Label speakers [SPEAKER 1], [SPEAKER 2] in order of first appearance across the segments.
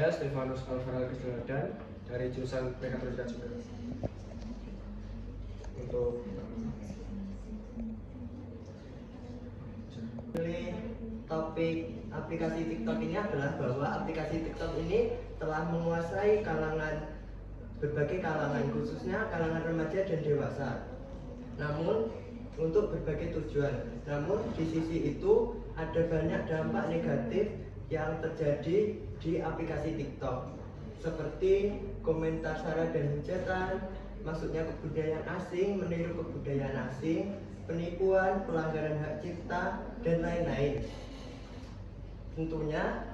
[SPEAKER 1] Saya Stefanus Alvaro Krisdadan dari jurusan Mekatronika juga. Untuk
[SPEAKER 2] topik aplikasi TikTok ini adalah bahwa aplikasi TikTok ini telah menguasai berbagai kalangan, khususnya kalangan remaja dan dewasa. Namun untuk berbagai tujuan. Namun di sisi itu ada banyak dampak negatif yang terjadi di aplikasi TikTok, seperti komentar sara dan hujatan, maksudnya kebudayaan asing, meniru kebudayaan asing, penipuan, pelanggaran hak cipta, dan lain-lain. Tentunya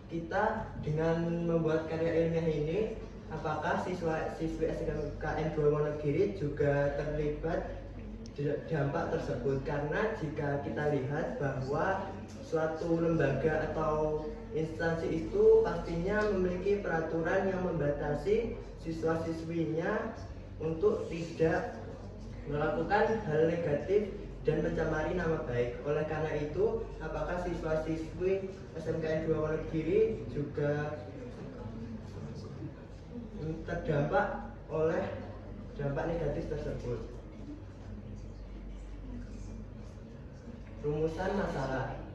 [SPEAKER 2] kita dengan membuat karya ilmiah ini, apakah siswi SMKN 2 Wonogiri juga terlibat dampak tersebut? Karena jika kita lihat bahwa suatu lembaga atau instansi itu pastinya memiliki peraturan yang membatasi siswa-siswinya untuk tidak melakukan hal negatif dan mencemari nama baik. Oleh karena itu, apakah siswa-siswi SMKN 2 Wonogiri juga terdampak oleh dampak negatif tersebut? Rumusan masalah.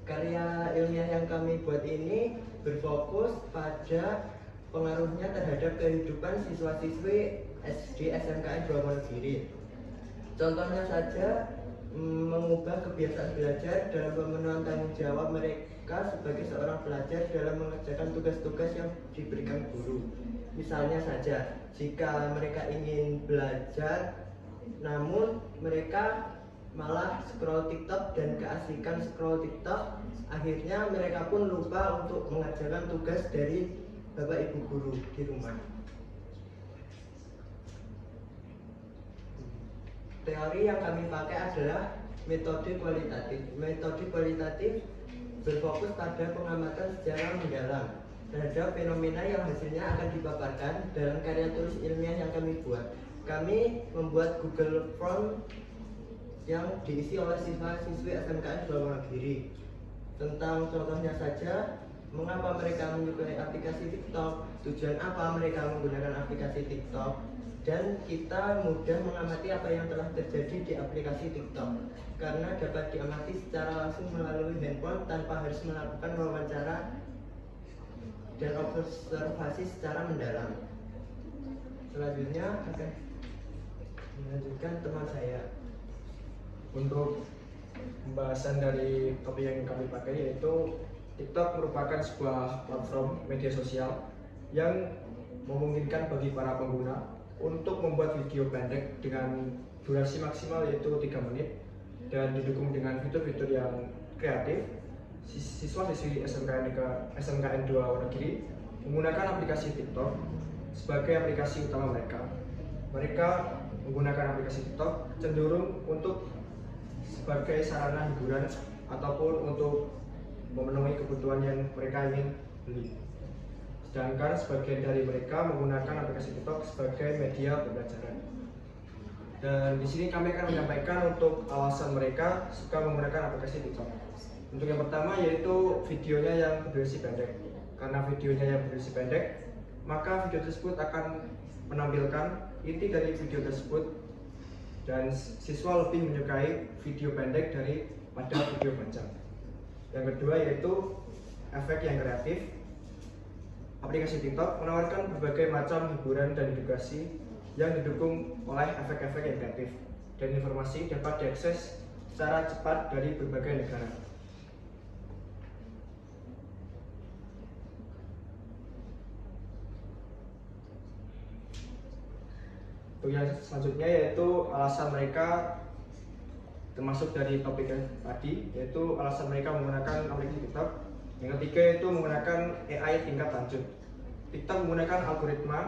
[SPEAKER 2] Karya ilmiah yang kami buat ini berfokus pada pengaruhnya terhadap kehidupan siswa-siswi SD SMKN 2 Wonogiri. Contohnya saja, mengubah kebiasaan belajar dalam pemenuhan tanggung jawab mereka sebagai seorang pelajar dalam mengerjakan tugas-tugas yang diberikan guru. Misalnya saja, jika mereka ingin belajar namun mereka malah scroll TikTok dan keasikan scroll TikTok, akhirnya mereka pun lupa untuk mengerjakan tugas dari Bapak Ibu guru di rumah. Teori yang kami pakai adalah metode kualitatif. Metode kualitatif berfokus pada pengamatan secara mendalam terhadap fenomena yang hasilnya akan dipaparkan dalam karya tulis ilmiah yang kami buat. Kami membuat Google Form yang diisi oleh siswa-siswi SMKN 2 Wonogiri. Tentang contohnya saja, mengapa mereka menyukai aplikasi TikTok, tujuan apa mereka menggunakan aplikasi TikTok, dan kita mudah mengamati apa yang telah terjadi di aplikasi TikTok karena dapat diamati secara langsung melalui handphone tanpa harus melakukan wawancara dan observasi secara mendalam. Selanjutnya akan melanjutkan teman saya.
[SPEAKER 1] Untuk pembahasan dari topik yang kami pakai, yaitu TikTok merupakan sebuah platform media sosial yang memungkinkan bagi para pengguna untuk membuat video pendek dengan durasi maksimal yaitu 3 menit dan didukung dengan fitur-fitur yang kreatif. Siswa-siswi SMKN 2 Wonogiri menggunakan aplikasi TikTok sebagai aplikasi utama mereka. Mereka menggunakan aplikasi TikTok cenderung untuk sebagai sarana hiburan ataupun untuk memenuhi kebutuhan yang mereka ingin beli. Sedangkan sebagian dari mereka menggunakan aplikasi TikTok sebagai media pembelajaran. Dan di sini kami akan menyampaikan untuk alasan mereka suka menggunakan aplikasi TikTok. Untuk yang pertama yaitu videonya yang berdurasi pendek. Karena videonya yang berdurasi pendek, maka video tersebut akan menampilkan inti dari video tersebut dan siswa lebih menyukai video pendek daripada video panjang. Yang kedua yaitu efek yang kreatif. Aplikasi TikTok menawarkan berbagai macam hiburan dan edukasi yang didukung oleh efek-efek yang kreatif, dan informasi dapat diakses secara cepat dari berbagai negara. Untuk yang selanjutnya yaitu alasan mereka, termasuk dari topik tadi, yaitu alasan mereka menggunakan aplikasi TikTok. Yang ketiga yaitu menggunakan AI tingkat lanjut. TikTok menggunakan algoritma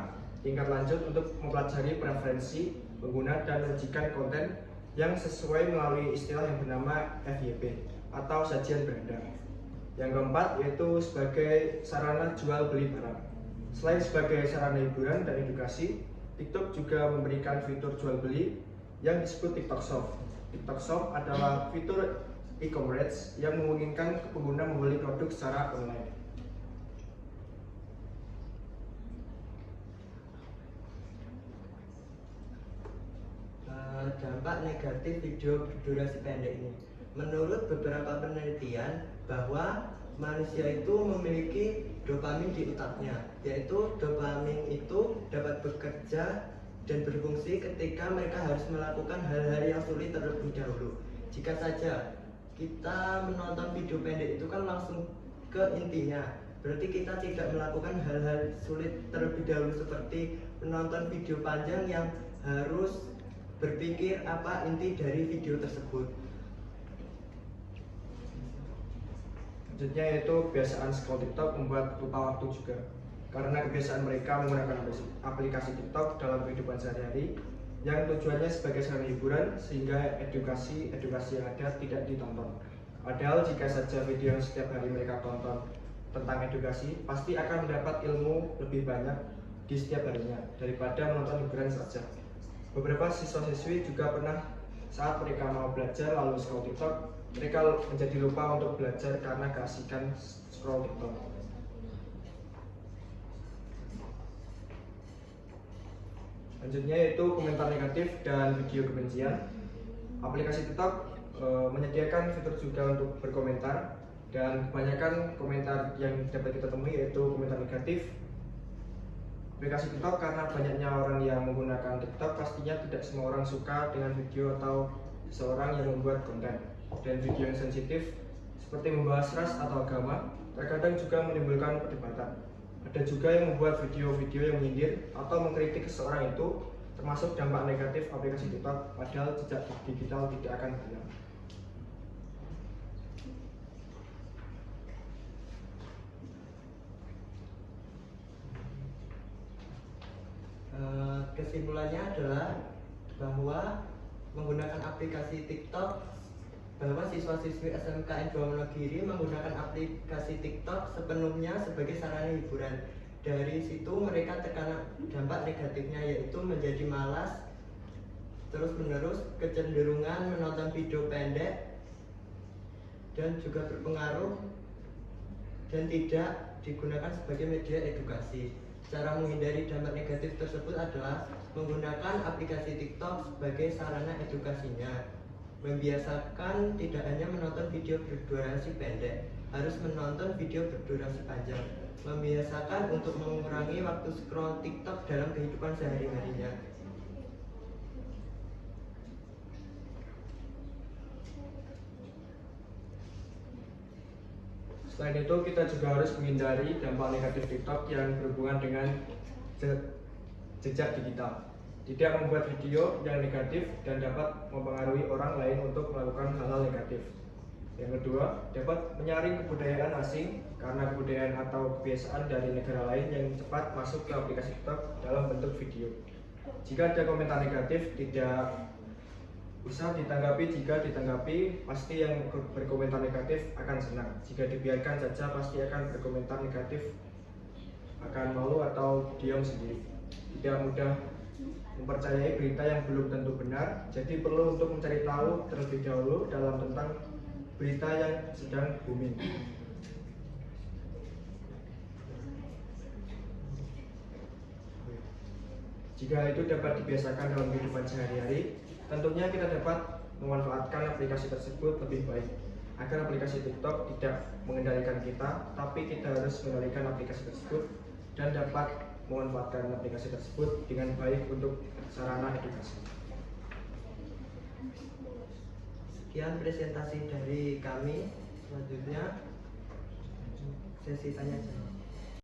[SPEAKER 1] tingkat lanjut untuk mempelajari preferensi pengguna dan menyajikan konten yang sesuai melalui istilah yang bernama FYP atau sajian beredar. Yang keempat yaitu sebagai sarana jual beli barang. Selain sebagai sarana hiburan dan edukasi, TikTok juga memberikan fitur jual beli yang disebut TikTok Shop. TikTok Shop adalah fitur e-commerce yang memungkinkan pengguna membeli produk secara online.
[SPEAKER 2] dampak negatif video berdurasi pendek ini. Menurut beberapa penelitian bahwa manusia itu memiliki dopamin di otaknya, yaitu dopamin itu dapat bekerja dan berfungsi ketika mereka harus melakukan hal-hal yang sulit terlebih dahulu. Jika saja kita menonton video pendek itu kan langsung ke intinya, berarti kita tidak melakukan hal-hal sulit terlebih dahulu seperti menonton video panjang yang harus berpikir apa inti dari video tersebut.
[SPEAKER 1] Selanjutnya yaitu kebiasaan scroll TikTok membuat lupa waktu juga. Karena kebiasaan mereka menggunakan aplikasi TikTok dalam kehidupan sehari-hari yang tujuannya sebagai sarana hiburan sehingga edukasi yang ada tidak ditonton. Padahal jika saja video yang setiap hari mereka tonton tentang edukasi pasti akan mendapat ilmu lebih banyak di setiap harinya daripada menonton hiburan saja. Beberapa siswa-siswi juga pernah saat mereka mau belajar lalu scroll TikTok, mereka menjadi lupa untuk belajar karena keasikan scroll TikTok. Selanjutnya yaitu komentar negatif dan video kebencian. Aplikasi TikTok menyediakan fitur juga untuk berkomentar, dan kebanyakan komentar yang dapat kita temui yaitu komentar negatif. Aplikasi TikTok karena banyaknya orang yang menggunakan TikTok, pastinya tidak semua orang suka dengan video atau seseorang yang membuat konten. Dan video yang sensitif seperti membahas ras atau agama terkadang juga menimbulkan perdebatan. Ada juga yang membuat video-video yang menyindir atau mengkritik seseorang itu, termasuk dampak negatif aplikasi TikTok, padahal jejak digital tidak akan hilang.
[SPEAKER 2] Kesimpulannya adalah bahwa menggunakan aplikasi TikTok, bahwa siswa-siswi SMKN 2 Wonogiri menggunakan aplikasi TikTok sepenuhnya sebagai sarana hiburan. Dari situ mereka terkena dampak negatifnya, yaitu menjadi malas, terus-menerus kecenderungan menonton video pendek, dan juga berpengaruh dan tidak digunakan sebagai media edukasi. Cara menghindari dampak negatif tersebut adalah menggunakan aplikasi TikTok sebagai sarana edukasinya. Membiasakan tidak hanya menonton video berdurasi pendek, harus menonton video berdurasi panjang. Membiasakan untuk mengurangi waktu scroll TikTok dalam kehidupan sehari-harinya.
[SPEAKER 1] Selain itu, kita juga harus menghindari dampak negatif TikTok yang berhubungan dengan jejak digital. Tidak membuat video yang negatif dan dapat mempengaruhi orang lain untuk melakukan hal-hal negatif. Yang kedua, dapat menyaring kebudayaan asing karena kebudayaan atau kebiasaan dari negara lain yang cepat masuk ke aplikasi TikTok dalam bentuk video. Jika ada komentar negatif, tidak usah ditanggapi. Jika ditanggapi, pasti yang berkomentar negatif akan senang. Jika dibiarkan saja, pasti akan berkomentar negatif, akan malu atau diam sendiri. Tidak mudah mempercayai berita yang belum tentu benar, jadi perlu untuk mencari tahu terlebih dahulu dalam tentang berita yang sedang booming. Jika itu dapat dibiasakan dalam kehidupan sehari-hari, tentunya kita dapat memanfaatkan aplikasi tersebut lebih baik, agar aplikasi TikTok tidak mengendalikan kita, tapi kita harus mengendalikan aplikasi tersebut dan dapat memanfaatkan aplikasi tersebut dengan baik untuk sarana edukasi.
[SPEAKER 2] Sekian presentasi dari kami. Selanjutnya sesi tanya jawab.